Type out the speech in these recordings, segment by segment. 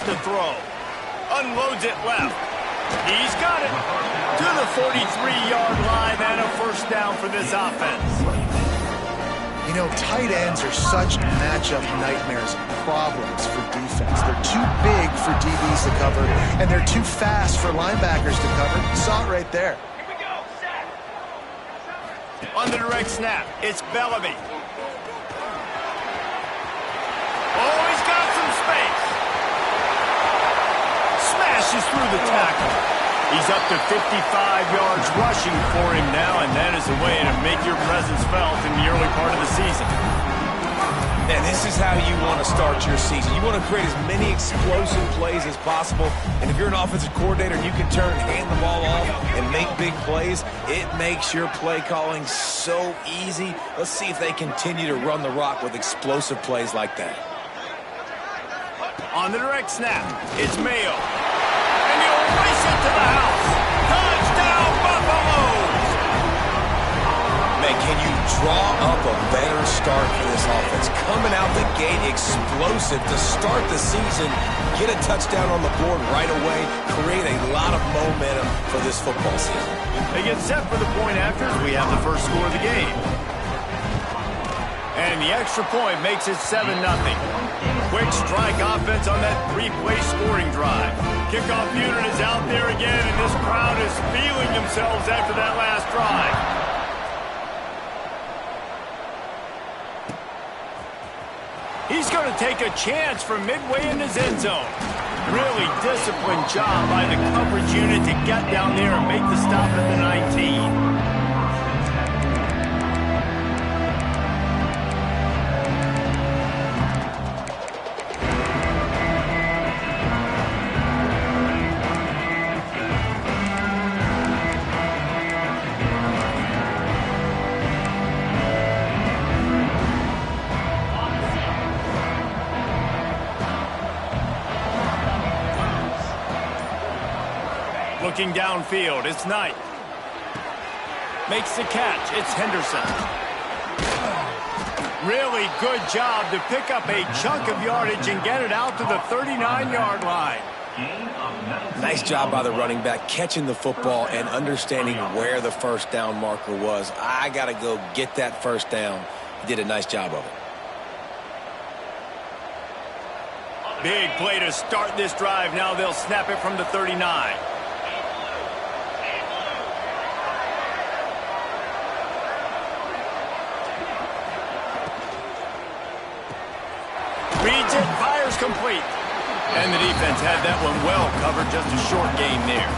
to throw. Unloads it left. He's got it. To the 43-yard line and a first down for this offense. You know, tight ends are such matchup nightmares and problems for defense. They're too big for DBs to cover, and they're too fast for linebackers to cover. You saw it right there. On the direct snap, it's Bellamy. Oh, he's got some space. Smashes through the tackle. He's up to 55 yards rushing for him now, and that is a way to make your presence felt in the early part of the season. And this is how you want to start your season. You want to create as many explosive plays as possible. And if you're an offensive coordinator and you can turn, hand the ball off, and make big plays, it makes your play calling so easy. Let's see if they continue to run the rock with explosive plays like that. On the direct snap, it's Mayo. And he'll race it to the house. Touchdown, Buffaloes! Man, can you draw up a better start for this offense? Coming out the gate explosive to start the season, get a touchdown on the board right away, create a lot of momentum for this football season. They get set for the point after as we have the first score of the game. And the extra point makes it 7-0. Quick strike offense on that three-play scoring drive. Kickoff unit is out there again, and this crowd is feeling themselves after that last drive. He's going to take a chance from midway in his end zone. Really disciplined job by the coverage unit to get down there and make the stop at the 19. Looking downfield, it's Knight. Makes the catch, it's Henderson. Really good job to pick up a chunk of yardage and get it out to the 39-yard line. Nice job by the running back, catching the football and understanding where the first down marker was. I got to go get that first down. He did a nice job of it. Big play to start this drive. Now they'll snap it from the 39. Reads it, fires complete. And the defense had that one well covered, just a short gain there.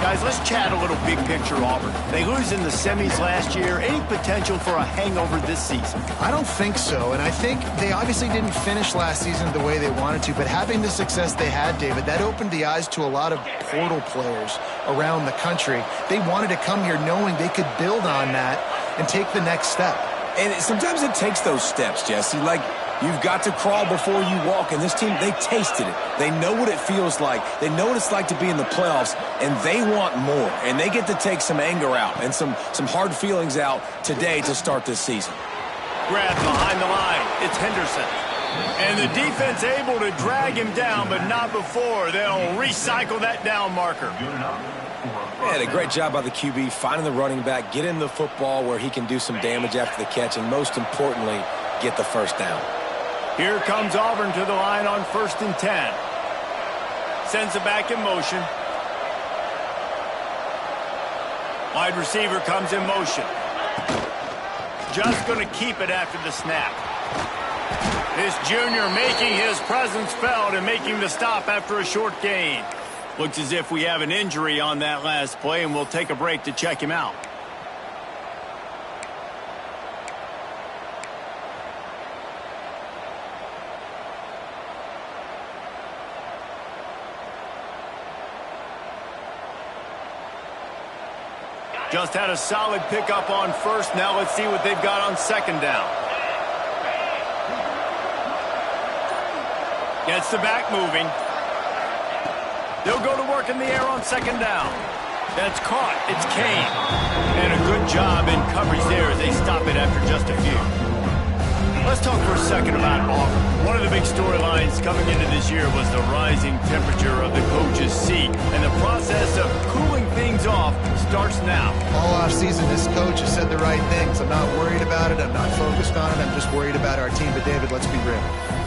Guys, let's chat a little big picture Auburn. They lose in the semis last year. Any potential for a hangover this season? I don't think so, and I think they obviously didn't finish last season the way they wanted to, but having the success they had, David, that opened the eyes to a lot of portal players around the country. They wanted to come here knowing they could build on that and take the next step. And sometimes it takes those steps, Jesse. Like, you've got to crawl before you walk. And this team, they tasted it. They know what it feels like. They know what it's like to be in the playoffs, and they want more. And they get to take some anger out and some hard feelings out today to start this season. Grab behind the line. It's Henderson. And the defense able to drag him down, but not before. They'll recycle that down marker. Yeah, a great job by the QB, finding the running back, getting the football where he can do some damage after the catch, and most importantly, get the first down. Here comes Auburn to the line on 1st and 10. Sends it back in motion. Wide receiver comes in motion. Just going to keep it after the snap. This junior making his presence felt and making the stop after a short gain. Looks as if we have an injury on that last play, and we'll take a break to check him out. Just had a solid pickup on first. Now let's see what they've got on second down. Gets the back moving. They'll go to work in the air on second down. That's caught. It's Kane. And a good job in coverage there as they stop it after just a few. Let's talk for a second about Auburn. One of the big storylines coming into this year was the rising temperature of the coach's seat, and the process of cooling things off starts now. All offseason, this coach has said the right things. I'm not worried about it. I'm not focused on it. I'm just worried about our team. But, David, let's be real.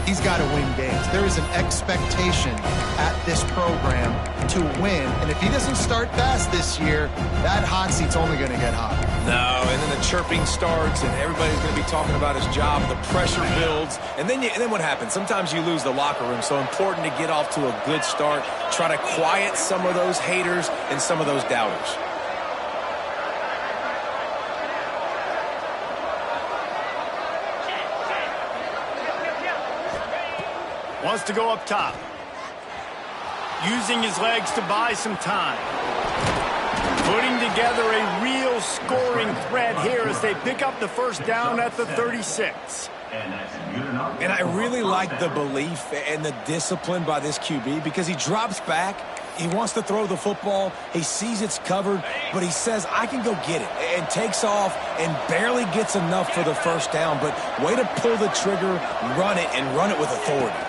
He's got to win games. There is an expectation at this program to win. And if he doesn't start fast this year, that hot seat's only going to get hot. No, and then the chirping starts, and everybody's going to be talking about his job. The pressure builds, and then what happens? Sometimes you lose the locker room. So important to get off to a good start. Try to quiet some of those haters and some of those doubters. Wants to go up top. Using his legs to buy some time. Putting together a real scoring threat here as they pick up the first down at the 36. And I really like the belief and the discipline by this QB because he drops back. He wants to throw the football. He sees it's covered, but he says, I can go get it, and takes off and barely gets enough for the first down. But way to pull the trigger, run it, and run it with authority.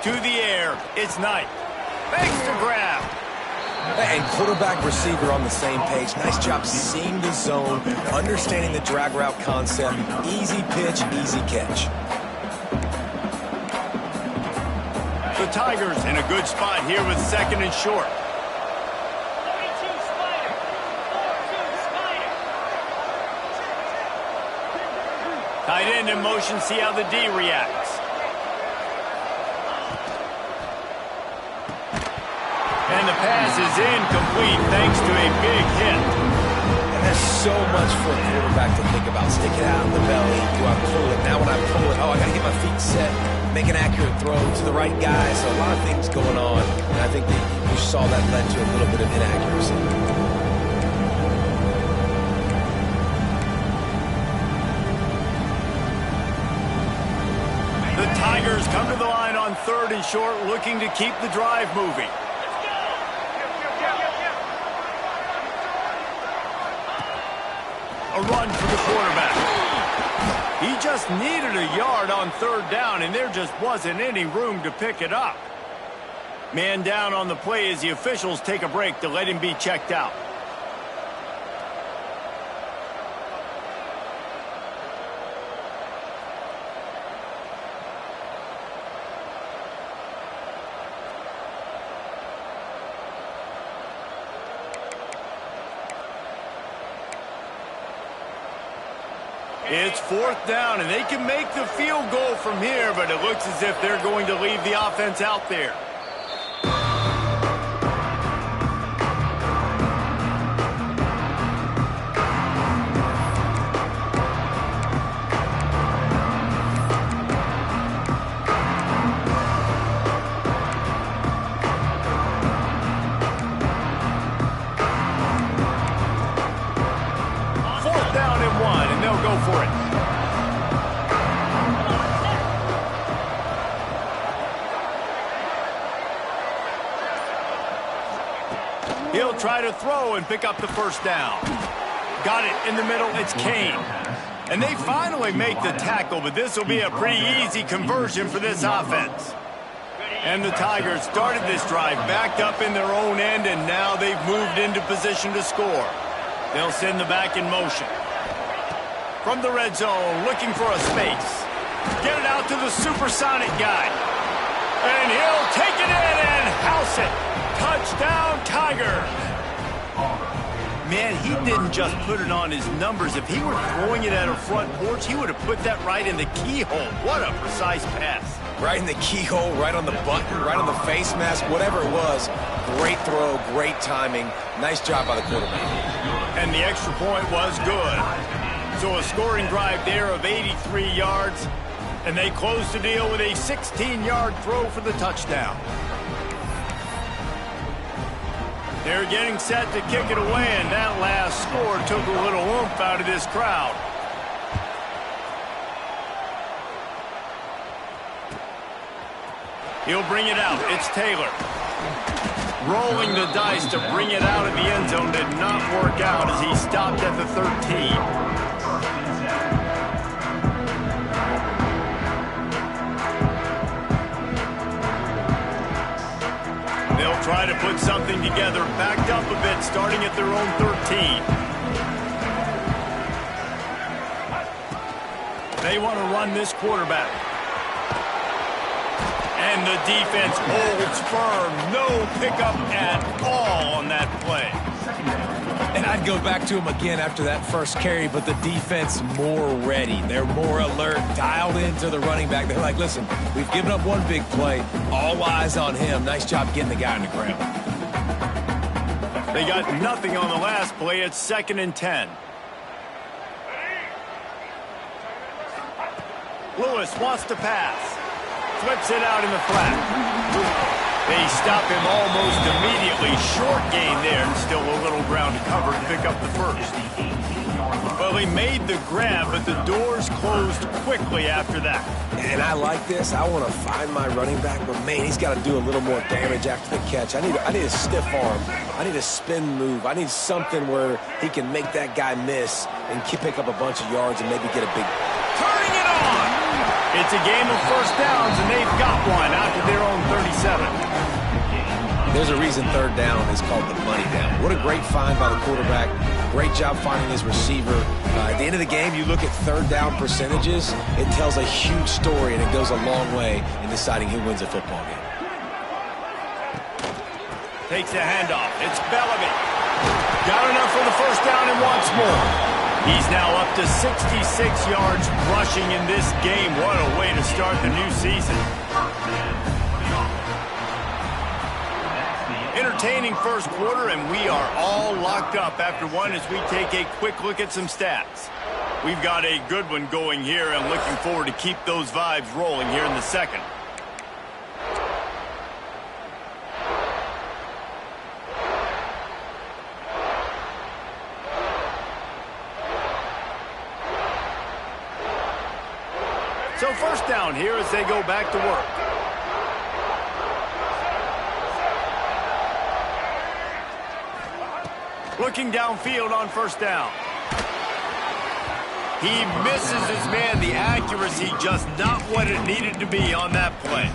To the air, it's Knight. Makes the grab. And quarterback receiver on the same page. Nice job seeing the zone, understanding the drag route concept. Easy pitch, easy catch. The Tigers in a good spot here with second and short. Tight end in motion, see how the D reacts. And the pass is incomplete thanks to a big hit. And there's so much for a quarterback to think about. Stick it out in the belly. Do I pull it? Now when I pull it, I got to get my feet set, make an accurate throw to the right guy. So a lot of things going on. And I think that you saw that led to a little bit of inaccuracy. The Tigers come to the line on third and short, looking to keep the drive moving. A run for the quarterback. He just needed a yard on third down, and there just wasn't any room to pick it up. Man down on the play as the officials take a break to let him be checked out. It's fourth down, and they can make the field goal from here, but it looks as if they're going to leave the offense out there. Fourth down and one, and they'll go for it. He'll try to throw and pick up the first down. Got it in the middle. It's Kane. And they finally make the tackle, but this will be a pretty easy conversion for this offense. And the Tigers started this drive backed up in their own end, and now they've moved into position to score. They'll send the back in motion. From the red zone, looking for a space. Get it out to the supersonic guy. And he'll take it in and house it. Touchdown, Tigers. Man, he didn't just put it on his numbers. If he were throwing it at a front porch, he would have put that right in the keyhole. What a precise pass. Right in the keyhole, right on the button, right on the face mask, whatever it was. Great throw, great timing. Nice job by the quarterback. And the extra point was good. So a scoring drive there of 83 yards, and they close the deal with a 16-yard throw for the touchdown. They're getting set to kick it away, and that last score took a little oomph out of this crowd. He'll bring it out. It's Taylor. Rolling the dice to bring it out of the end zone did not work out as he stopped at the 13. try to put something together, backed up a bit, starting at their own 13. They want to run this quarterback. And the defense holds firm. No pickup at all on that play. And I'd go back to him again after that first carry, but the defense more ready. They're more alert, dialed into the running back. They're like, listen, we've given up one big play. All eyes on him. Nice job getting the guy on the ground. They got nothing on the last play. It's 2nd and 10. Lewis wants to pass. Flips it out in the flat. They stop him almost immediately. Short gain there, and still a little ground to cover and pick up the first. Well, he made the grab, but the doors closed quickly after that. And I like this. I want to find my running back, but, man, he's got to do a little more damage after the catch. I need a stiff arm. I need a spin move. I need something where he can make that guy miss and pick up a bunch of yards and maybe get a big... Turning it on! It's a game of first downs, and they've got one out to their own 37. There's a reason third down is called the money down. What a great find by the quarterback. Great job finding his receiver. At the end of the game, you look at third down percentages. It tells a huge story, and it goes a long way in deciding who wins a football game. Takes a handoff. It's Bellamy. Got enough for the first down and wants more. He's now up to 66 yards rushing in this game. What a way to start the new season. Entertaining first quarter, and we are all locked up after one as we take a quick look at some stats. We've got a good one going here and looking forward to keep those vibes rolling here in the second. So first down here as they go back to work. Looking downfield on first down. He misses his man. The accuracy just not what it needed to be on that play.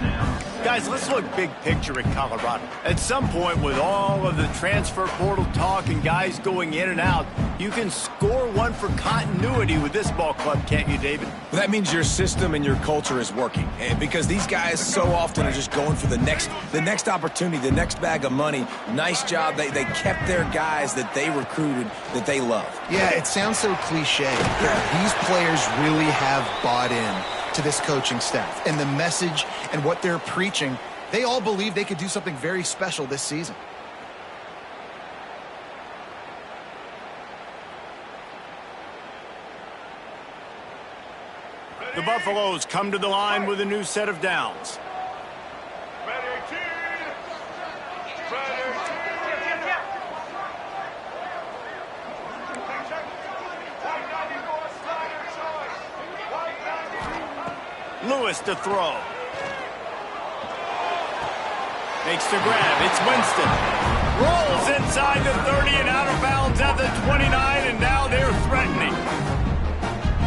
Guys, let's look big picture at Colorado. At some point, with all of the transfer portal talk and guys going in and out, you can score one for continuity with this ball club, can't you, David? Well, that means your system and your culture is working. And because these guys so often are just going for the next opportunity, the next bag of money. Nice job. They kept their guys that they recruited, that they love. Yeah, it sounds so cliche. These players really have bought in to this coaching staff and the message and what they're preaching. They all believe they could do something very special this season. The Buffaloes come to the line with a new set of downs. Lewis to throw. Makes the grab. It's Winston. Rolls inside the 30 and out of bounds at the 29, and now they're threatening.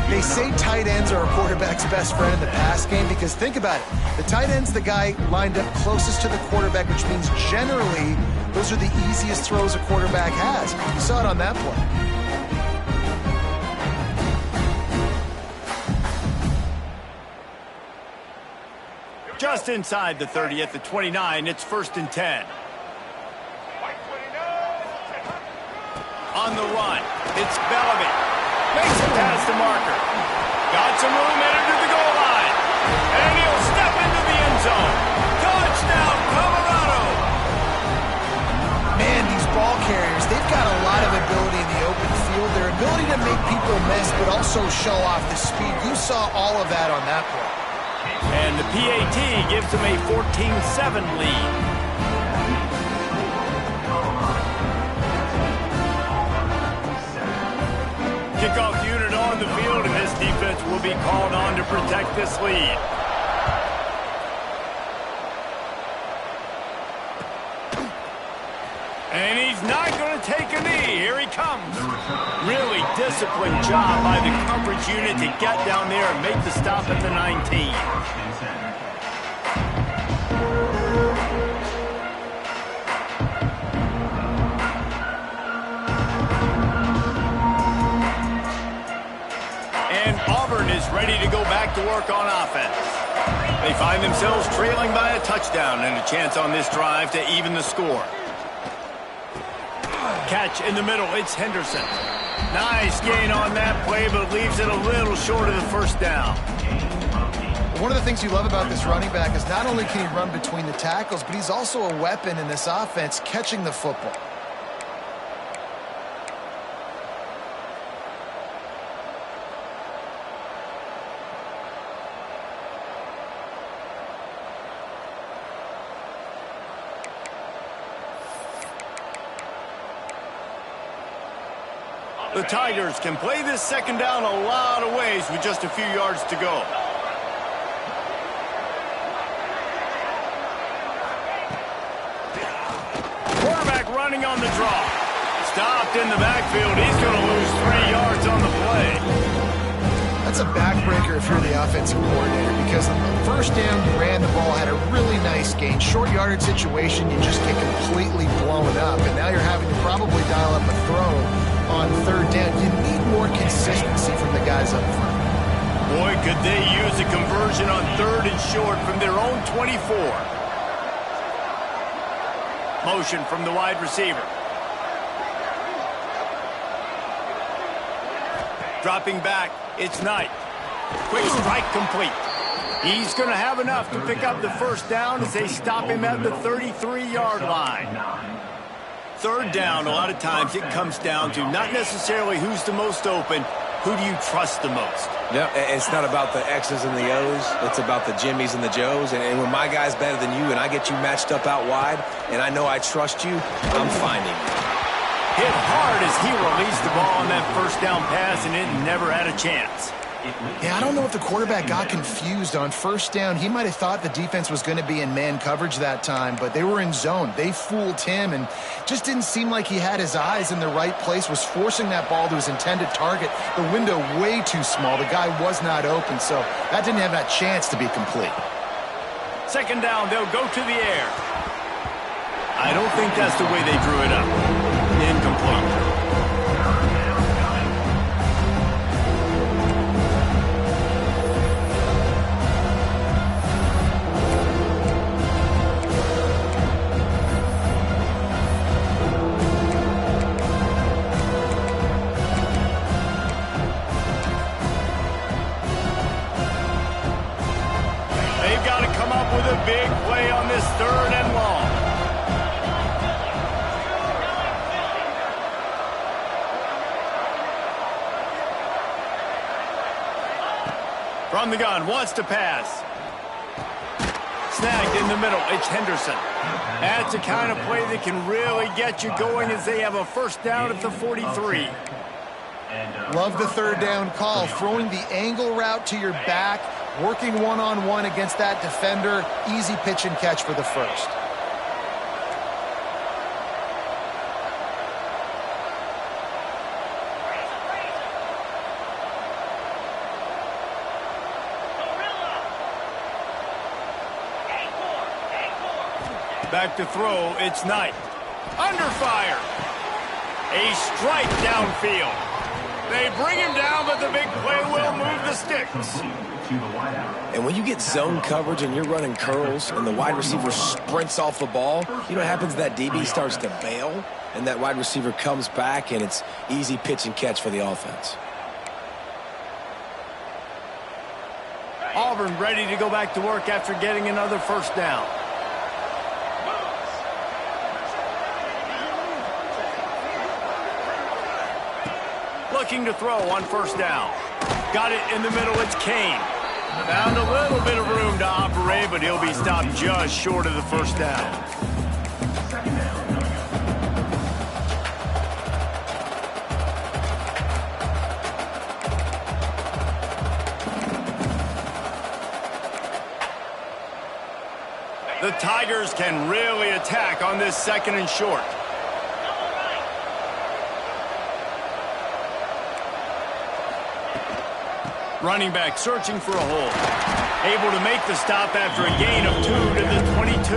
They say tight ends are a quarterback's best friend in the pass game because think about it. The tight end's the guy lined up closest to the quarterback, which means generally those are the easiest throws a quarterback has. You saw it on that play. Just inside the 30 at the 29, it's 1st and 10. On the run, it's Bellamy. Makes it past the marker. Got some room headed to the goal line. And he'll step into the end zone. Touchdown, Colorado! Man, these ball carriers, they've got a lot of ability in the open field. Their ability to make people miss, but also show off the speed. You saw all of that on that play. And the PAT gives them a 14-7 lead. Kickoff unit on the field, and this defense will be called on to protect this lead. And he's not going to take a knee. Here he comes. Really disciplined job by the coverage unit to get down there and make the stop at the 19. is ready to go back to work on offense. They find themselves trailing by a touchdown and a chance on this drive to even the score. Catch in the middle, it's Henderson. Nice gain on that play, but leaves it a little short of the first down. One of the things you love about this running back is not only can he run between the tackles, but he's also a weapon in this offense catching the football. The Tigers can play this second down a lot of ways with just a few yards to go. Quarterback running on the draw. Stopped in the backfield. He's going to lose 3 yards on the play. That's a backbreaker if you're the offensive coordinator, because on the first down you ran the ball, had a really nice gain. Short yardage situation, you just get completely blown up, and now you're having to probably dial up a throw on third down. You need more consistency from the guys up front. Boy, could they use a conversion on third and short from their own 24. Motion from the wide receiver. Dropping back, it's Knight. Quick strike complete. He's going to have enough to pick up the first down as they stop him at the 33-yard line. Third down, a lot of times it comes down to not necessarily who's the most open, who do you trust the most? Yeah, it's not about the X's and the O's. It's about the Jimmies and the Joes. And when my guy's better than you and I get you matched up out wide and I know I trust you, I'm finding you. Hit hard as he released the ball on that first down pass, and it never had a chance. Yeah, I don't know if the quarterback got confused on first down. He might have thought the defense was going to be in man coverage that time, but they were in zone. They fooled him and just didn't seem like he had his eyes in the right place, was forcing that ball to his intended target. The window way too small. The guy was not open, so that didn't have that chance to be complete. Second down, they'll go to the air. I don't think that's the way they drew it up. Incomplete. They've got to come up with a big play on this third and long. From the gun, wants to pass. Snagged in the middle, it's Henderson. That's the kind of play that can really get you going as they have a first down at the 43. Love the third down call, throwing the angle route to your back, working one-on-one against that defender. Easy pitch and catch for the first. Back to throw, it's Knight. Under fire. A strike downfield. They bring him down, but the big play will move the sticks. And when you get zone coverage and you're running curls and the wide receiver sprints off the ball, you know what happens? That DB starts to bail, and that wide receiver comes back, and it's easy pitch and catch for the offense. Auburn ready to go back to work after getting another first down. Looking to throw on first down. Got it in the middle, it's Kane. Found a little bit of room to operate, but he'll be stopped just short of the first down. The Tigers can really attack on this second and short. Running back searching for a hole. Able to make the stop after a gain of 2 to the 22.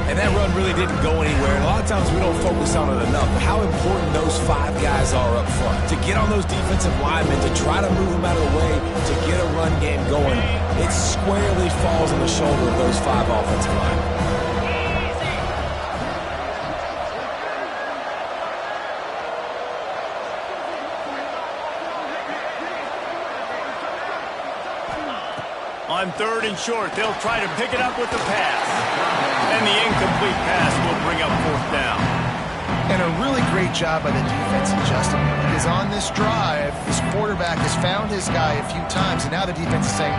And that run really didn't go anywhere. And a lot of times we don't focus on it enough. How important those 5 guys guys are up front. To get on those defensive linemen, to try to move them out of the way, to get a run game going, it squarely falls on the shoulder of those 5 offensive linemen. On 3rd and short, they'll try to pick it up with the pass. And the incomplete pass will bring up 4th down. And a really great job by the defense adjusting, because on this drive, this quarterback has found his guy a few times, and now the defense is saying,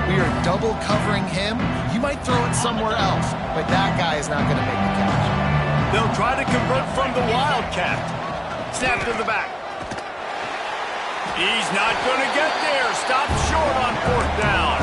we are double covering him. You might throw it somewhere else, but that guy is not going to make the catch. They'll try to convert from the Wildcat. Snap to the back. He's not going to get there. Stopped short on 4th down.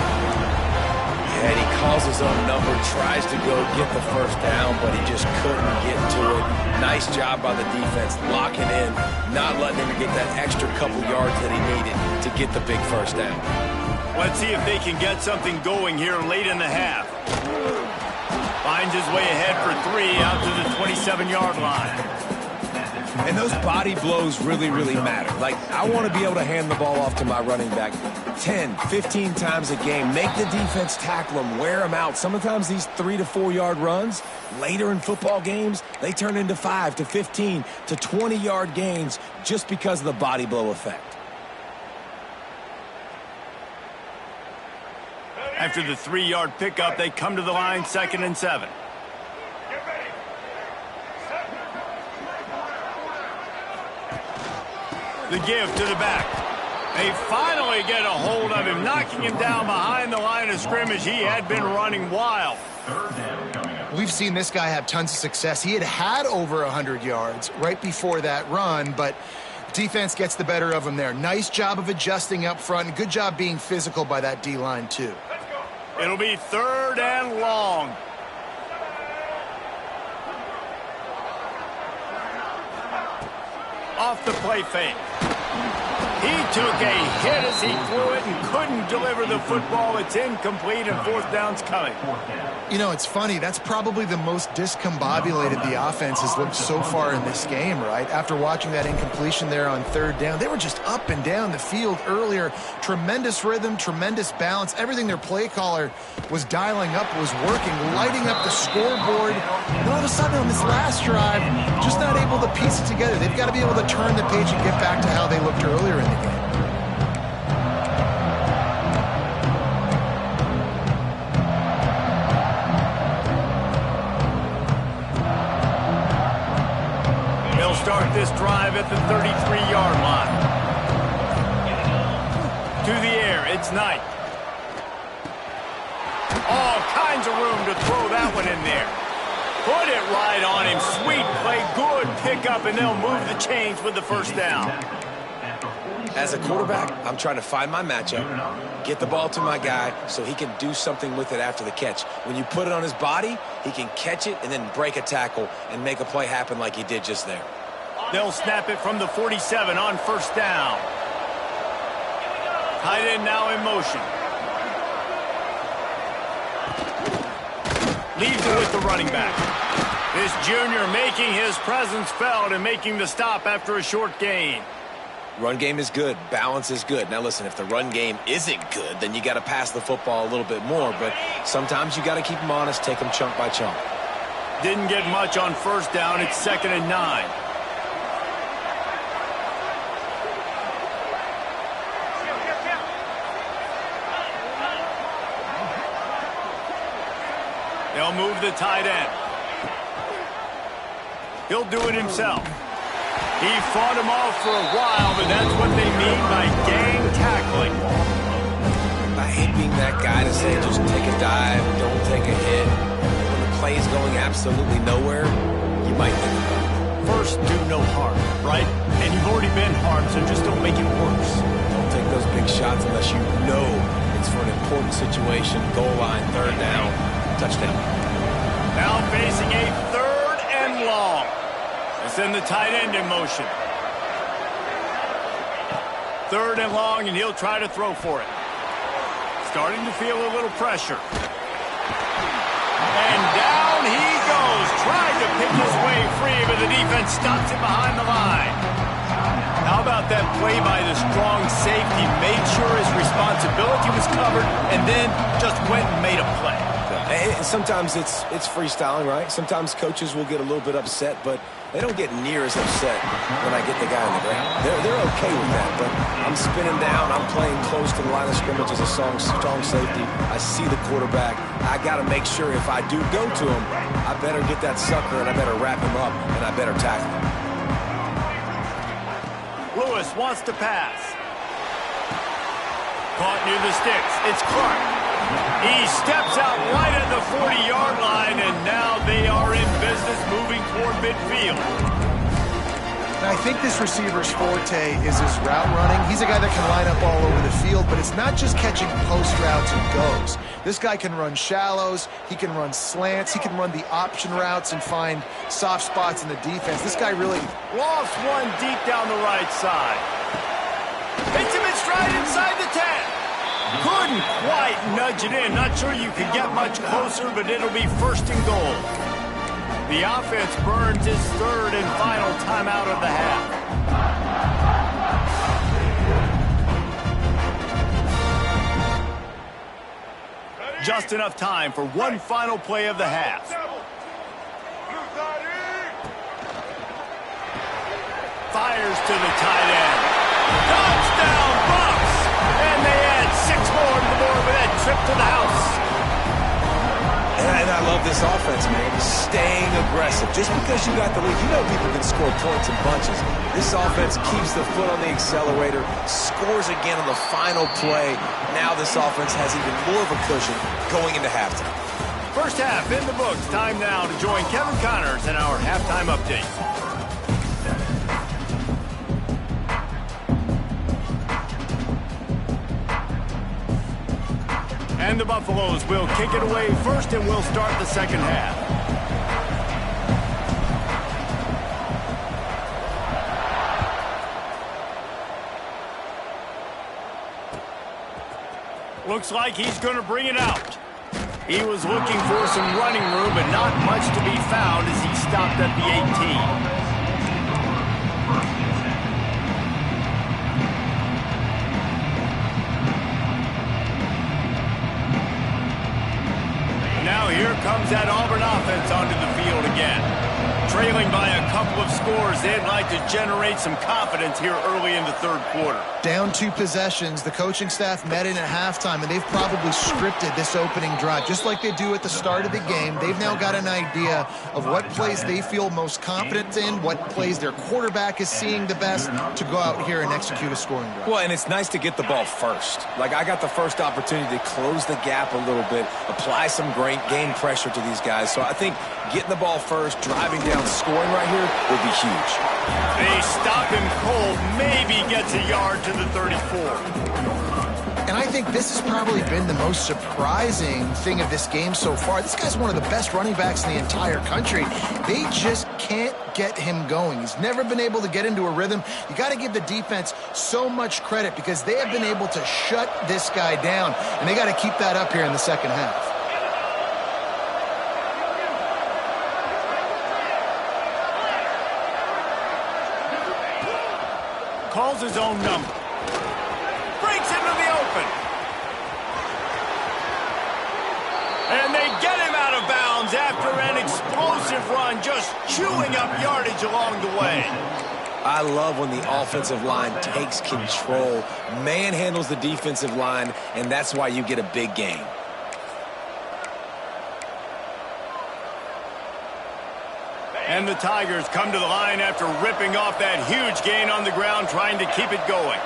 Yeah, and he calls his own number, tries to go get the 1st down, but he just couldn't get to it. Nice job by the defense, locking in, not letting him get that extra couple yards that he needed to get the big 1st down. Let's see if they can get something going here late in the half. Finds his way ahead for 3 out to the 27-yard line. And those body blows really, really matter. Like, I want to be able to hand the ball off to my running back 10, 15 times a game. Make the defense tackle him, wear him out. Sometimes these 3 to 4 yard runs, later in football games, they turn into 5 to 15 to 20-yard gains just because of the body blow effect. After the 3-yard pickup, they come to the line, 2nd and 7. The give to the back. They finally get a hold of him, knocking him down behind the line of scrimmage. He had been running wild. We've seen this guy have tons of success. He had over 100 yards right before that run, but defense gets the better of him there. Nice job of adjusting up front. Good job being physical by that D-line, too. It'll be 3rd and long. Off the play fake. He took a hit as he threw it and couldn't deliver the football. It's incomplete, and 4th down's coming. You know, it's funny. That's probably the most discombobulated the offense has looked so far in this game, right? After watching that incompletion there on 3rd down, they were just up and down the field earlier. Tremendous rhythm, tremendous balance. Everything their play caller was dialing up was working, lighting up the scoreboard. And all of a sudden on this last drive, just not able to piece it together. They've got to be able to turn the page and get back to how they looked earlier in the game. Start this drive at the 33-yard line. To the air, it's Knight. All kinds of room to throw that one in there. Put it right on him. Sweet play, good pickup, and they'll move the chains with the 1st down. As a quarterback, I'm trying to find my matchup, get the ball to my guy so he can do something with it after the catch. When you put it on his body, he can catch it and then break a tackle and make a play happen like he did just there. They'll snap it from the 47 on 1st down. Tight end now in motion. Leaves it with the running back. This junior making his presence felt and making the stop after a short gain. Run game is good. Balance is good. Now, listen, if the run game isn't good, then you got to pass the football a little bit more. But sometimes you got to keep them honest, take them chunk by chunk. Didn't get much on 1st down. It's 2nd and 9. They'll move the tight end. He'll do it himself. He fought him off for a while, but that's what they mean by gang tackling. I hate being that guy to say just take a dive, don't take a hit. When the play is going absolutely nowhere, you might think about it. First, do no harm, right? And you've already been harmed, so just don't make it worse. Don't take those big shots unless you know it's for an important situation. Goal line, 3rd down, touchdown. Now facing a 3rd and long. Send the tight end in motion. 3rd and long, and he'll try to throw for it. Starting to feel a little pressure. And down he goes. Tried to pick his way free, but the defense stops it behind the line. play by the strong safety, made sure his responsibility was covered, and then just went and made a play. And sometimes it's freestyling, right? Sometimes coaches will get a little bit upset, but they don't get near as upset when I get the guy on the ground. They're okay with that, but I'm spinning down. I'm playing close to the line of scrimmage as a strong safety. I see the quarterback. I got to make sure if I do go to him, I better get that sucker, and I better wrap him up, and I better tackle him. Lewis wants to pass. Caught near the sticks. It's Clark. He steps out right at the 40-yard line, and now they are in business moving toward midfield. And I think this receiver's forte is his route running. He's a guy that can line up all over the field, but it's not just catching post routes and goes. This guy can run shallows, he can run slants, he can run the option routes and find soft spots in the defense. This guy really lost one deep down the right side. Hits him in stride inside the 10. Couldn't quite nudge it in. Not sure you could get much closer, but it'll be first and goal. The offense burns its third and final timeout of the half. Just enough time for one final play of the half. Fires to the tight end. Touchdown, Bucks! And they add 6 more to the board with that trip to the house. And I love this offense, man. Staying aggressive. Just because you got the lead, you know people can score points in bunches. This offense keeps the foot on the accelerator, scores again on the final play. Now this offense has even more of a cushion going into halftime. First half in the books. Time now to join Kevin Connors in our halftime update. And the Buffaloes will kick it away first, and we'll start the second half. Looks like he's going to bring it out. He was looking for some running room, but not much to be found as he stopped at the 18. Now here comes that Auburn offense onto the field again. Trailing by a couple of scores, they'd like to generate some confidence here early in the third quarter. Down 2 possessions, the coaching staff met in at halftime, and they've probably scripted this opening drive. Just like they do at the start of the game, they've now got an idea of what plays they feel most confident in, what plays their quarterback is seeing the best to go out here and execute a scoring drive. Well, and it's nice to get the ball first. Like, I got the first opportunity to close the gap a little bit, apply some great game pressure to these guys. So I think getting the ball first, driving down, scoring right here would be huge. They stop him cold, maybe gets a yard to the 34. And I think this has probably been the most surprising thing of this game so far. This guy's one of the best running backs in the entire country. They just can't get him going. He's never been able to get into a rhythm. You got to give the defense so much credit because they have been able to shut this guy down, and they got to keep that up here in the second half. Calls his own number. Breaks into the open. And they get him out of bounds after an explosive run, just chewing up yardage along the way. I love when the offensive line takes control, manhandles the defensive line, and that's why you get a big game. And the Tigers come to the line after ripping off that huge gain on the ground, trying to keep it going.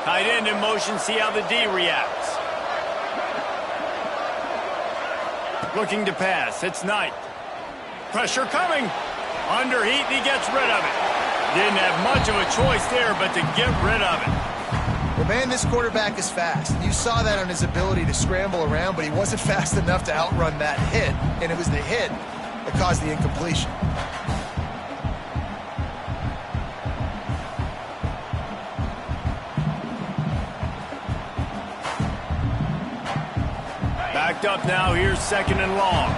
Tight end in motion, see how the D reacts. Looking to pass, it's Knight. Pressure coming. Under heat, and he gets rid of it. Didn't have much of a choice there, but to get rid of it. Well, man, this quarterback is fast. You saw that on his ability to scramble around, but he wasn't fast enough to outrun that hit, and it was the hit that caused the incompletion. Backed up now, here's second and long.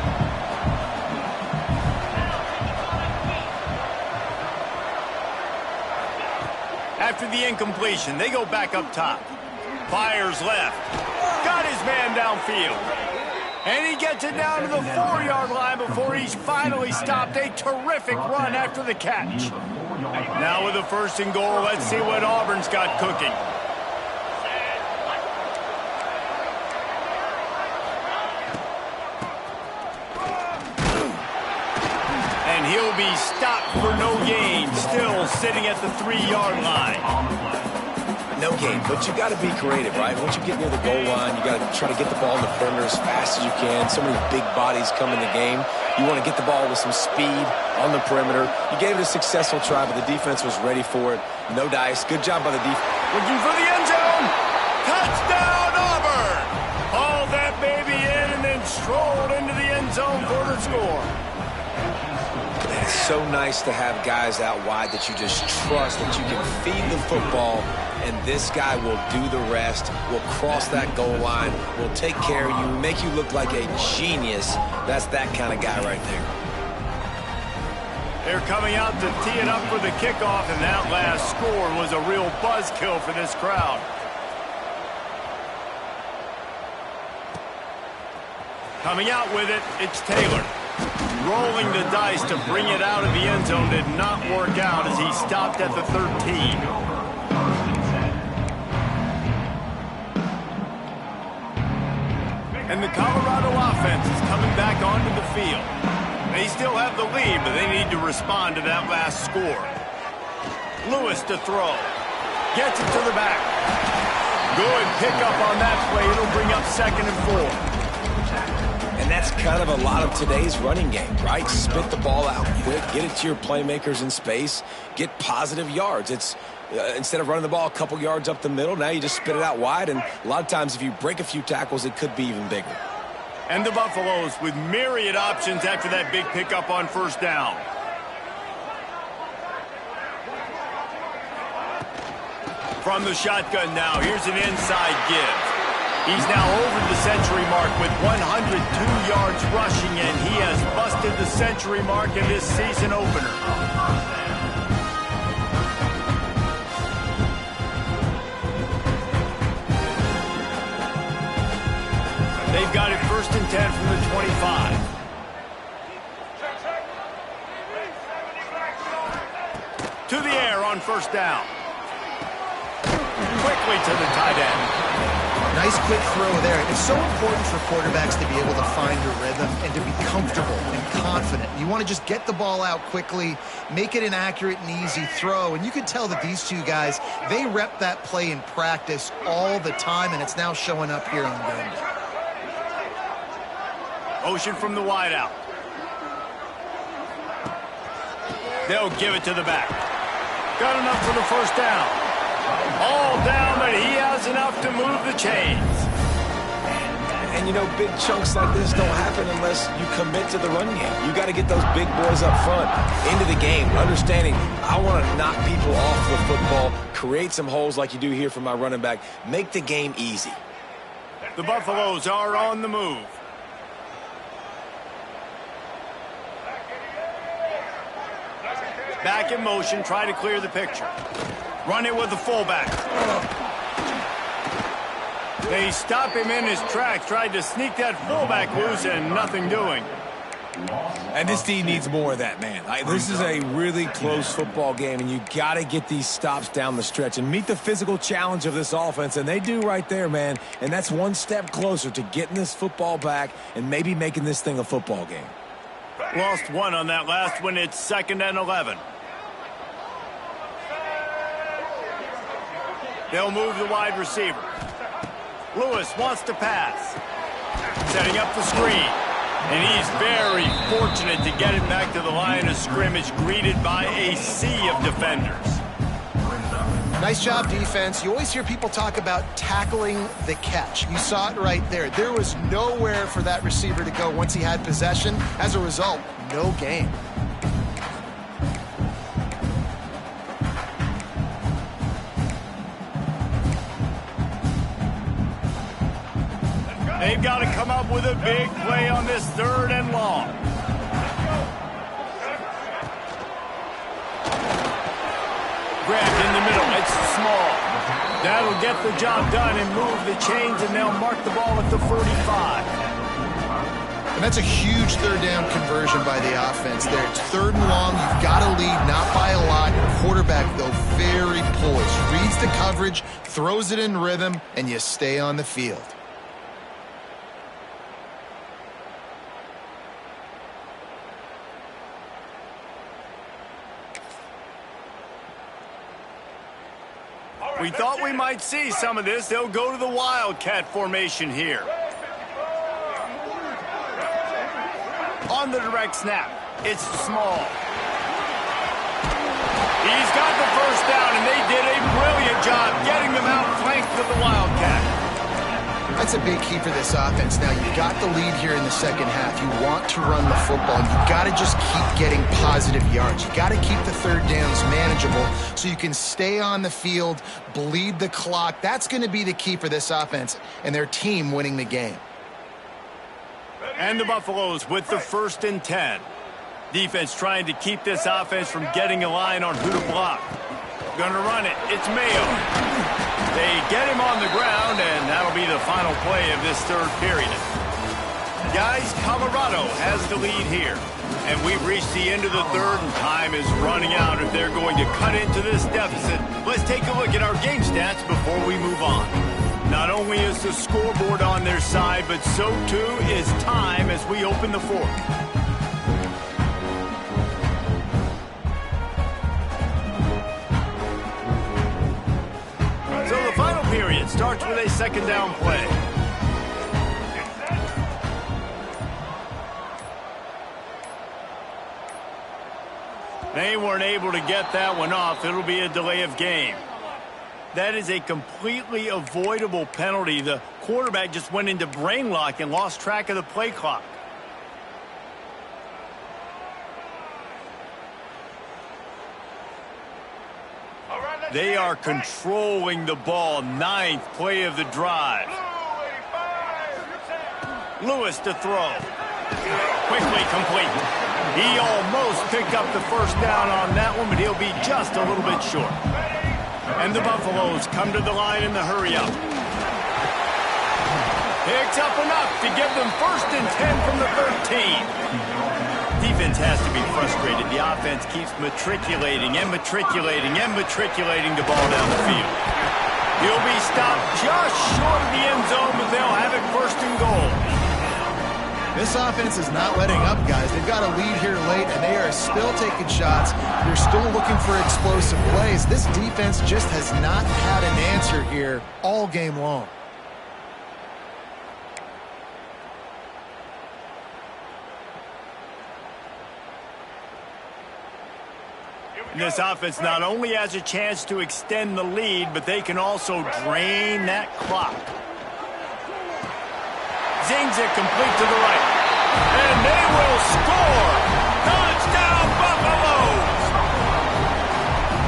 After the incompletion, they go back up top. Fires left. Got his man downfield. And he gets it down to the 4-yard line before he's finally stopped. A terrific run after the catch. Now with a 1st and goal, let's see what Auburn's got cooking. And he'll be stopped for no gain, still sitting at the 3-yard line. No game, but you got to be creative, right? Once you get near the goal line, you got to try to get the ball in the perimeter as fast as you can. So many big bodies come in the game. You want to get the ball with some speed on the perimeter. You gave it a successful try, but the defense was ready for it. No dice. Good job by the defense. Looking for the end zone. Touchdown, Auburn! Hauled that baby in and then strolled into the end zone for the score. It's so nice to have guys out wide that you just trust that you can feed the football, and this guy will do the rest, will cross that goal line, will take care of you, make you look like a genius. That's that kind of guy right there. They're coming out to tee it up for the kickoff, and that last score was a real buzzkill for this crowd. Coming out with it, it's Taylor. Rolling the dice to bring it out of the end zone did not work out as he stopped at the 13. And the Colorado offense is coming back onto the field. They still have the lead, but they need to respond to that last score. Lewis to throw. Gets it to the back. Good pickup on that play. It'll bring up 2nd and 4. And that's kind of a lot of today's running game, right? Spit the ball out quick, get it to your playmakers in space, get positive yards. It's instead of running the ball a couple yards up the middle, now you just spit it out wide, and a lot of times if you break a few tackles, it could be even bigger. And the Buffaloes with myriad options after that big pickup on 1st down. From the shotgun now, here's an inside give. He's now over the century mark with 102 yards rushing, and he has busted the century mark in this season opener. They've got it 1st and 10 from the 25. To the air on 1st down. Quickly to the tight end. Nice quick throw there. It's so important for quarterbacks to be able to find a rhythm and to be comfortable and confident. You want to just get the ball out quickly, make it an accurate and easy throw. And you can tell that these two guys, they rep that play in practice all the time, and it's now showing up here on game day. Motion from the wideout. They'll give it to the back. Got enough for the 1st down. All down, but he has enough to move the chains. And you know, big chunks like this don't happen unless you commit to the run game. You got to get those big boys up front into the game, understanding I want to knock people off the football, create some holes like you do here for my running back, make the game easy. The Buffaloes are on the move. Back in motion, try to clear the picture. Run it with the fullback. They stop him in his tracks, tried to sneak that fullback loose, and nothing doing. And this team needs more of that, man. This is a really close football game, and you got to get these stops down the stretch and meet the physical challenge of this offense, and they do right there, man. And that's one step closer to getting this football back and maybe making this thing a football game. Lost one on that last one. It's 2nd and 11. They'll move the wide receiver. Lewis wants to pass. Setting up the screen. And he's very fortunate to get it back to the line of scrimmage, greeted by a sea of defenders. Nice job, defense. You always hear people talk about tackling the catch. You saw it right there. There was nowhere for that receiver to go once he had possession. As a result, no gain. They've got to come up with a big play on this 3rd and long. Grabbed in the middle. It's That'll get the job done and move the chains, and they'll mark the ball at the 45. And that's a huge third down conversion by the offense there. It's 3rd and long. You've got to lead, not by a lot. Your quarterback, though, very poised. Reads the coverage, throws it in rhythm, and you stay on the field. We thought we might see some of this. They'll go to the Wildcat formation here. On the direct snap, it's Small. He's got the first down, and they did a brilliant job getting them out flanked with the Wildcat. That's a big key for this offense. Now, you've got the lead here in the second half. You want to run the football. You've got to just keep getting positive yards. You've got to keep the third downs manageable so you can stay on the field, bleed the clock. That's going to be the key for this offense and their team winning the game. And the Buffaloes with the 1st and 10. Defense trying to keep this offense from getting a line on who to block. Gonna run it. It's Mayo. They get him on the ground, and that'll be the final play of this 3rd period. Guys, Colorado has the lead here. And we've reached the end of the 3rd, and time is running out if they're going to cut into this deficit. Let's take a look at our game stats before we move on. Not only is the scoreboard on their side, but so too is time as we open the 4th. So the final period starts with a 2nd down play. They weren't able to get that one off. It'll be a delay of game. That is a completely avoidable penalty. The quarterback just went into brain lock and lost track of the play clock. They are controlling the ball. 9th play of the drive. Lewis to throw. Quickly complete. He almost picked up the first down on that one, but he'll be just a little bit short. And the Buffaloes come to the line in the hurry-up. Picks up enough to give them 1st and 10 from the 13. Defense has to be frustrated. The offense keeps matriculating and matriculating and matriculating the ball down the field. He'll be stopped just short of the end zone, but they'll have it 1st and goal. This offense is not letting up, guys. They've got a lead here late, and they are still taking shots. They're still looking for explosive plays. This defense just has not had an answer here all game long. This offense not only has a chance to extend the lead, but they can also drain that clock. Zings it complete to the right. And they will score! Touchdown, Buffaloes!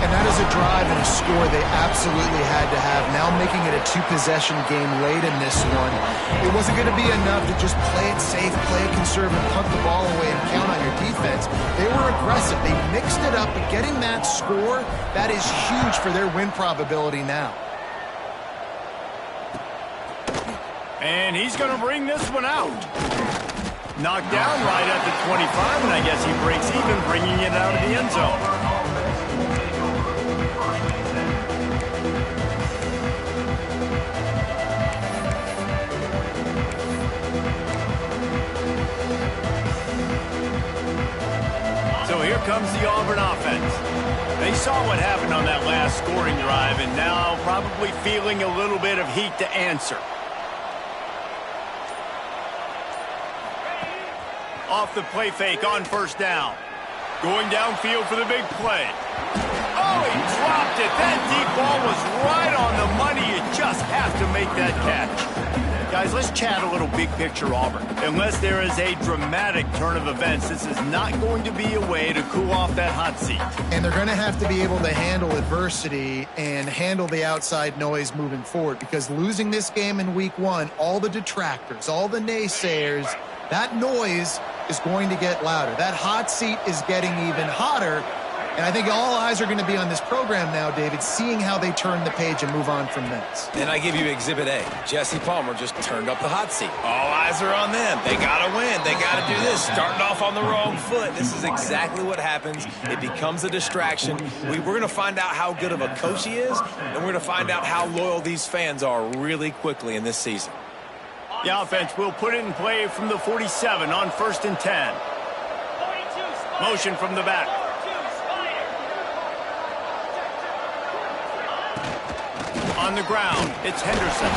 And that is a drive and a score they absolutely had to have. Now making it a 2-possession game late in this one. It wasn't going to be enough to just play it safe, play it conservative, punt the ball away, and count on your defense. They were aggressive. They mixed it up, but getting that score, that is huge for their win probability now. And he's going to bring this one out. Knocked down right at the 25, and I guess he breaks even, bringing it out of the end zone. So here comes the Auburn offense. They saw what happened on that last scoring drive, and now probably feeling a little bit of heat to answer. Off the play fake on 1st down. Going downfield for the big play. Oh, he dropped it. That deep ball was right on the money. You just have to make that catch. Guys, let's chat a little big picture Auburn. Unless there is a dramatic turn of events, this is not going to be a way to cool off that hot seat. And they're going to have to be able to handle adversity and handle the outside noise moving forward, because losing this game in week 1, all the detractors, all the naysayers, that noise is going to get louder. That hot seat is getting even hotter, And I think all eyes are going to be on this program now, David, seeing how they turn the page and move on from this. And I give you Exhibit A. Jesse Palmer just turned up the hot seat. All eyes are on them. They got to win. They got to do this. Starting off on the wrong foot. This is exactly what happens. It becomes a distraction. We're going to find out how good of a coach he is, and we're going to find out how loyal these fans are really quickly in this season. The offense will put it in play from the 47 on 1st and 10. Motion from the back. On the ground, it's Henderson.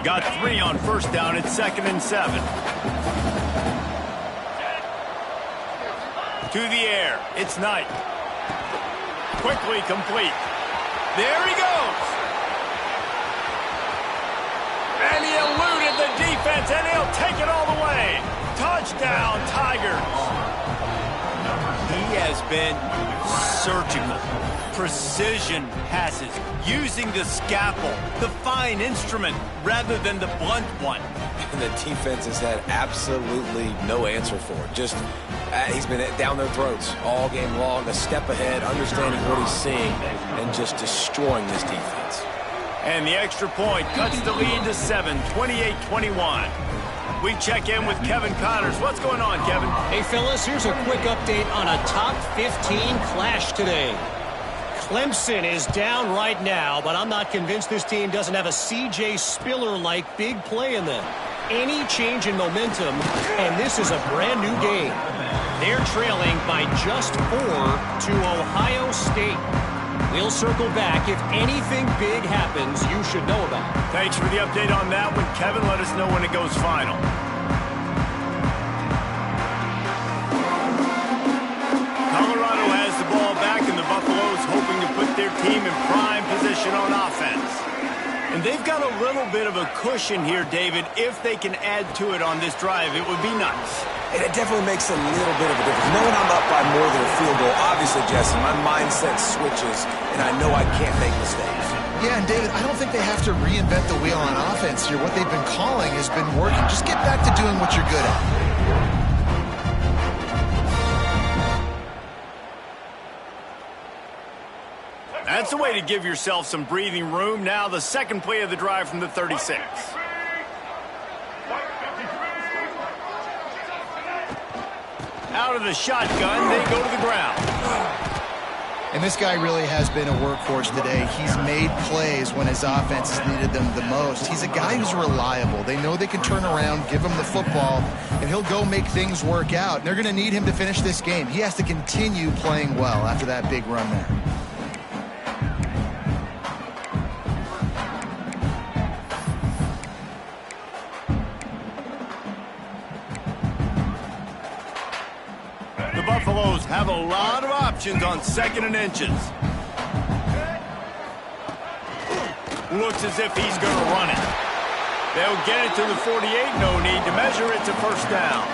Got 3 on 1st down. It's 2nd and 7. To the air. It's Knight. Quickly complete. There he goes. And he eluded the defense, and he'll take it all the way. Touchdown, Tigers. He has been surgical. Precision passes, using the scalpel, the fine instrument, rather than the blunt one. And the defense has had absolutely no answer for it. Just, he's been down their throats all game long, a step ahead, understanding what he's seeing, and just destroying this defense. And the extra point cuts the lead to 7, 28-21. We check in with Kevin Connors. What's going on, Kevin? Hey, fellas, here's a quick update on a top 15 clash today. Clemson is down right now, but I'm not convinced this team doesn't have a C.J. Spiller-like big play in them. Any change in momentum, and this is a brand new game. They're trailing by just 4 to Ohio State. We'll circle back. If anything big happens, you should know about it. Thanks for the update on that one, Kevin. Let us know when it goes final. Colorado has the ball back, and the Buffaloes hoping to put their team in prime position on offense. And they've got a little bit of a cushion here, David. If they can add to it on this drive, it would be nice. And it definitely makes a little bit of a difference. Knowing I'm up by more than a field goal, obviously, Jesse, my mindset switches, and I know I can't make mistakes. Yeah, and David, I don't think they have to reinvent the wheel on offense here. What they've been calling has been working. Just get back to doing what you're good at. That's a way to give yourself some breathing room. Now the second play of the drive from the 36. Out of the shotgun, they go to the ground. And this guy really has been a workhorse today. He's made plays when his offense has needed them the most. He's a guy who's reliable. They know they can turn around, give him the football, and he'll go make things work out. And they're going to need him to finish this game. He has to continue playing well after that big run there. The Buffaloes have a lot of options on 2nd and inches. Looks as if he's going to run it. They'll get it to the 48. No need to measure it to 1st down.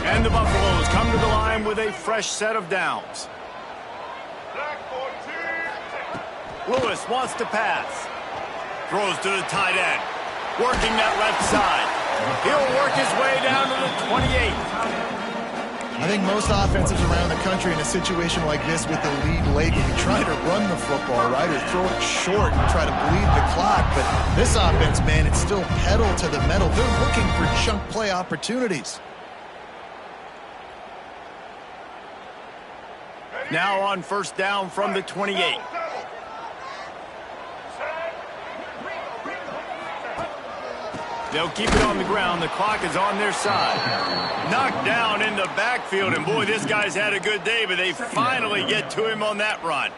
And the Buffaloes come to the line with a fresh set of downs. Lewis wants to pass. Throws to the tight end. Working that left side. He'll work his way down to the 28. I think most offenses around the country in a situation like this with the lead late would be trying to run the football, right, or throw it short and try to bleed the clock. But this offense, man, it's still pedal to the metal. They're looking for chunk play opportunities. Now on 1st down from the 28. They'll keep it on the ground. The clock is on their side. Knocked down in the backfield, and boy, this guy's had a good day, but they finally get to him on that run.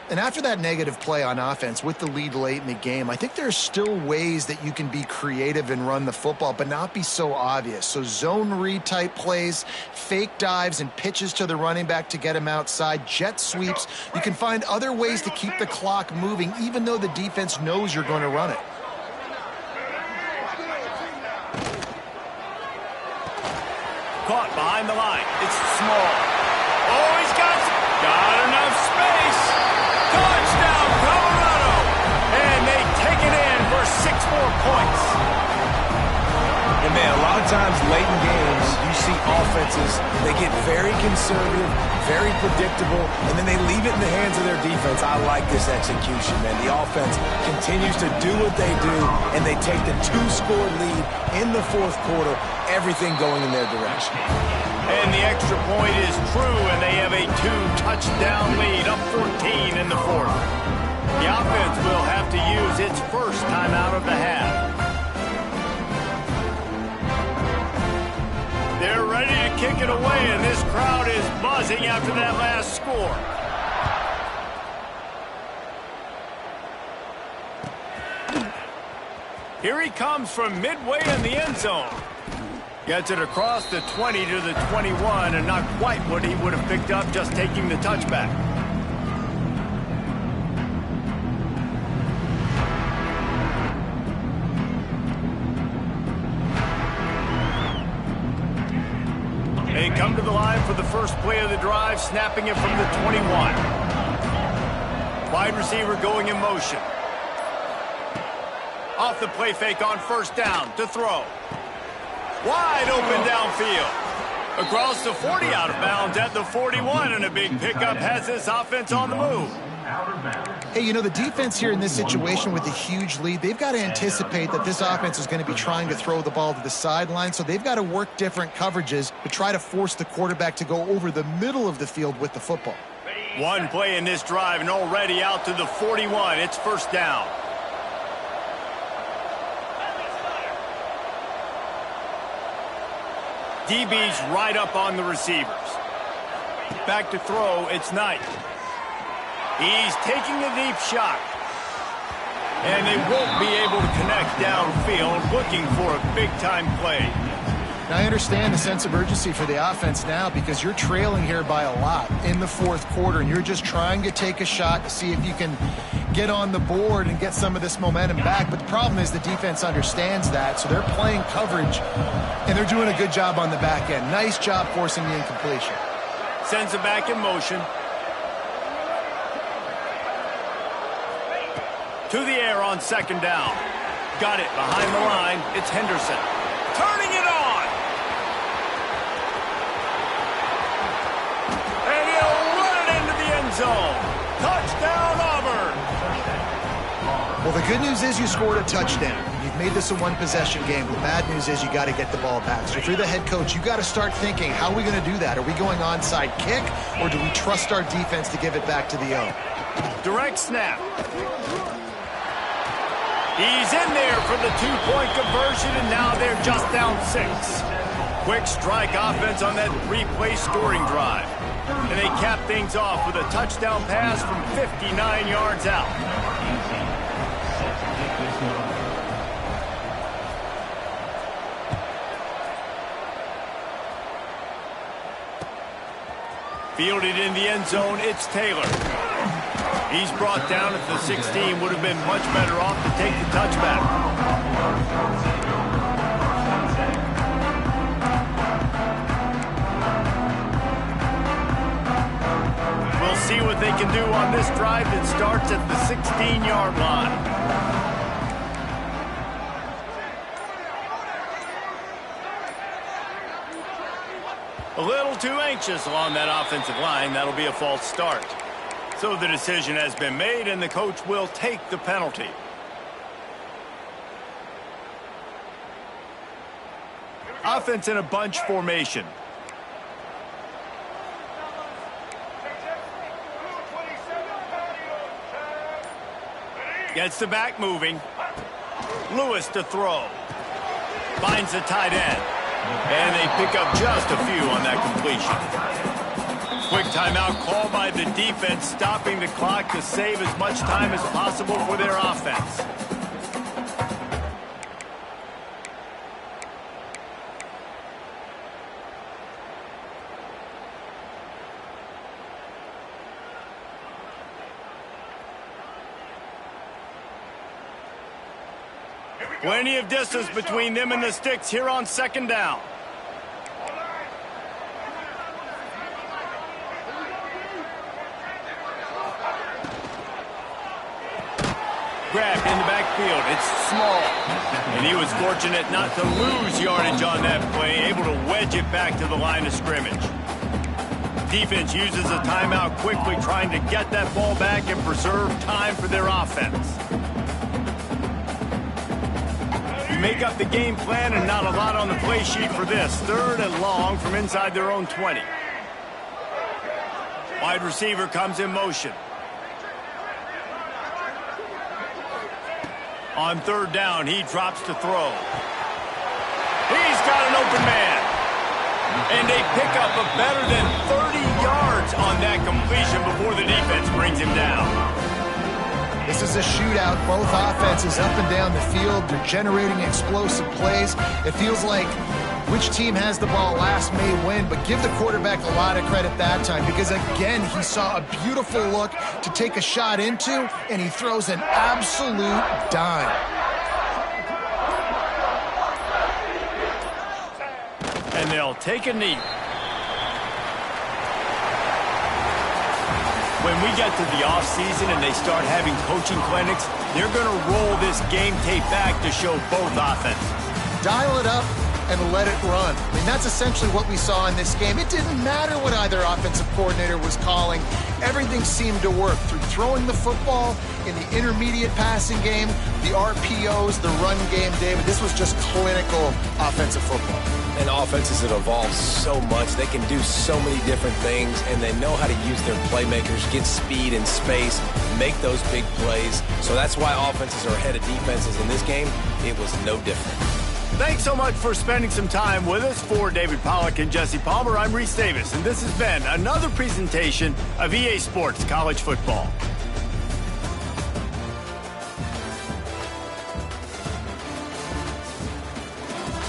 And after that negative play on offense with the lead late in the game, I think there's still ways that you can be creative and run the football, but not be so obvious. So zone read type plays, fake dives and pitches to the running back to get him outside, jet sweeps. You can find other ways to keep the clock moving, even though the defense knows you're going to run it. Caught Behind the line. It's small. Oh, he's got enough space. Touchdown, Colorado. And they take it in for 6 more points. And, man, a lot of times late in games, you see offenses, they get very conservative, very predictable, and then they leave it in the hands of their defense. I like this execution, man. The offense continues to do what they do, and they take the 2-score lead in the fourth quarter, everything going in their direction. And the extra point is true, and they have a 2-touchdown lead, up 14 in the fourth. The offense will have to use its first timeout of the half. They're ready to kick it away, and this crowd is buzzing after that last score. Here he comes from midway in the end zone. Gets it across the 20 to the 21, and not quite what he would have picked up just taking the touchback. They come to the line for the first play of the drive, snapping it from the 21. Wide receiver going in motion. Off the play fake on first down to throw. Wide open downfield. Across the 40, out of bounds at the 41, and a big pickup has this offense on the move. Hey, you know, the defense here in this situation with a huge lead, they've got to anticipate that this offense is going to be trying to throw the ball to the sideline, so they've got to work different coverages to try to force the quarterback to go over the middle of the field with the football. One play in this drive, and already out to the 41. It's first down. DB's right up on the receivers. Back to throw, it's Knight. He's taking a deep shot. And they won't be able to connect downfield, looking for a big-time play. Now, I understand the sense of urgency for the offense now because you're trailing here by a lot in the fourth quarter, and you're just trying to take a shot to see if you can get on the board and get some of this momentum back. But the problem is the defense understands that, so they're playing coverage, and they're doing a good job on the back end. Nice job forcing the incompletion. Sends it back in motion. To the air on second down. Got it behind the line. It's Henderson. Turning it on. And he'll run it into the end zone. Touchdown, Auburn. Well, the good news is you scored a touchdown. You've made this a one-possession game. The bad news is you got to get the ball back. So if you're the head coach, you got to start thinking, how are we going to do that? Are we going onside kick, or do we trust our defense to give it back to the O? Direct snap. He's in there for the two-point conversion, and now they're just down 6. Quick strike offense on that 3-play scoring drive. And they cap things off with a touchdown pass from 59 yards out. Fielded in the end zone, it's Taylor. He's brought down at the 16. Would have been much better off to take the touchback. We'll see what they can do on this drive that starts at the 16-yard line. A little too anxious along that offensive line. That'll be a false start. So the decision has been made, and the coach will take the penalty. Offense in a bunch formation. Gets the back moving. Lewis to throw. Finds the tight end. And they pick up just a few on that completion. Quick timeout call by the defense, stopping the clock to save as much time as possible for their offense. Plenty of distance between them and the sticks here on second down. grabbed in the backfield. It's small. And he was fortunate not to lose yardage on that play, able to wedge it back to the line of scrimmage. Defense uses a timeout quickly, trying to get that ball back and preserve time for their offense. Make up the game plan and not a lot on the play sheet for this. 3rd and long from inside their own 20. Wide receiver comes in motion. On 3rd down, he drops to throw. He's got an open man. And they pick up a better than 30 yards on that completion before the defense brings him down. This is a shootout. Both offenses up and down the field. They're generating explosive plays. It feels like which team has the ball last may win, but give the quarterback a lot of credit that time because, again, he saw a beautiful look to take a shot into, and he throws an absolute dime. And they'll take a knee. When we get to the offseason and they start having coaching clinics, they're going to roll this game tape back to show both offenses. Dial it up and let it run. I mean, that's essentially what we saw in this game. It didn't matter what either offensive coordinator was calling. Everything seemed to work through throwing the football, in the intermediate passing game, the RPOs, the run game, David. This was just clinical offensive football. And offenses that evolve so much, they can do so many different things, and they know how to use their playmakers, get speed and space, make those big plays. So that's why offenses are ahead of defenses in this game. It was no different. Thanks so much for spending some time with us. For David Pollack and Jesse Palmer, I'm Reese Davis, and this has been another presentation of EA Sports College Football.